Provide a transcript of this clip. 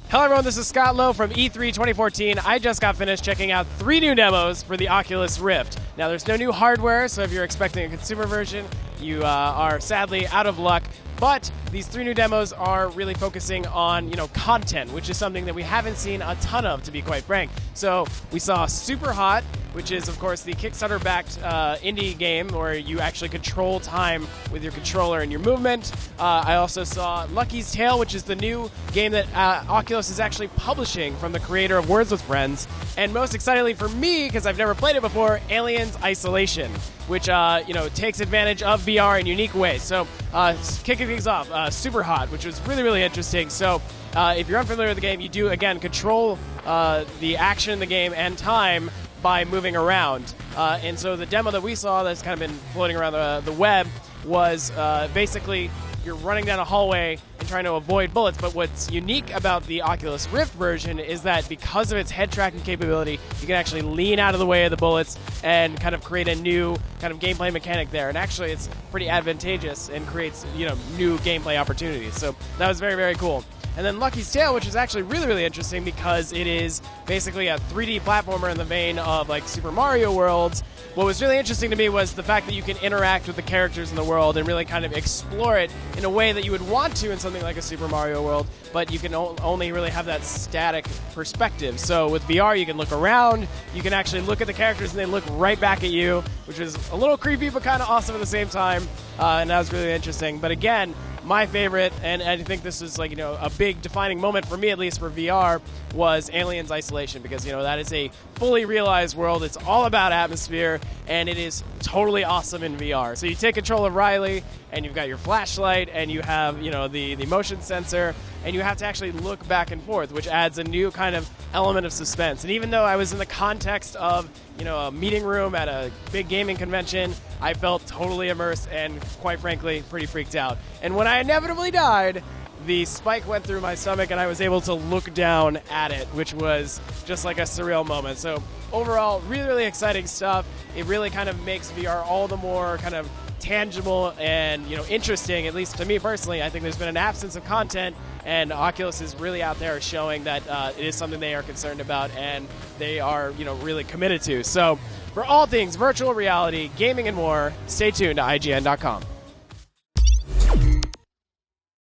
Hello everyone, this is Scott Lowe from E3 2014. I just got finished checking out 3 new demos for the Oculus Rift. Now there's no new hardware, so if you're expecting a consumer version, you are sadly out of luck. But these 3 new demos are really focusing on, content, which is something that we haven't seen a ton of, to be quite frank. So we saw Super Hot, which is, of course, the Kickstarter-backed indie game where you actually control time with your controller and your movement. I also saw Lucky's Tale, which is the new game that Oculus is actually publishing from the creator of Words with Friends. And most excitingly for me, because I've never played it before, Aliens Isolation, which takes advantage of VR in unique ways. So kicking things off, Super Hot, which was really, really interesting. So if you're unfamiliar with the game, you do, again, control the action in the game and time by moving around. And so the demo that we saw that's kind of been floating around the web was basically you're running down a hallway and trying to avoid bullets. But what's unique about the Oculus Rift version is that because of its head tracking capability, you can actually lean out of the way of the bullets and kind of create a new kind of gameplay mechanic there. And actually, it's pretty advantageous and creates new gameplay opportunities. So that was very, very cool. And then Lucky's Tale, which is actually really, really interesting because it is basically a 3D platformer in the vein of like Super Mario World. What was really interesting to me was the fact that you can interact with the characters in the world and really kind of explore it in a way that you would want to in something like a Super Mario World, but you can only really have that static perspective. So with VR, you can look around, you can actually look at the characters and they look right back at you, which is a little creepy but kind of awesome at the same time, and that was really interesting. But again, my favorite, and I think this is like a big defining moment for me, at least for VR, was Aliens Isolation, because that is a fully realized world. It's all about atmosphere, and it is totally awesome in VR. So you take control of Riley, and you've got your flashlight, and you have the motion sensor, and you have to actually look back and forth, which adds a new kind of element of suspense. And even though I was in the context of a meeting room at a big gaming convention, I felt totally immersed and, quite frankly, pretty freaked out. And when I inevitably died, the spike went through my stomach and I was able to look down at it, which was just like a surreal moment. So overall, really, really exciting stuff. It really kind of makes VR all the more kind of tangible and interesting, at least to me personally. I think there's been an absence of content, and Oculus is really out there showing that it is something they are concerned about and they are really committed to. So for all things virtual reality, gaming, and more, stay tuned to IGN.com.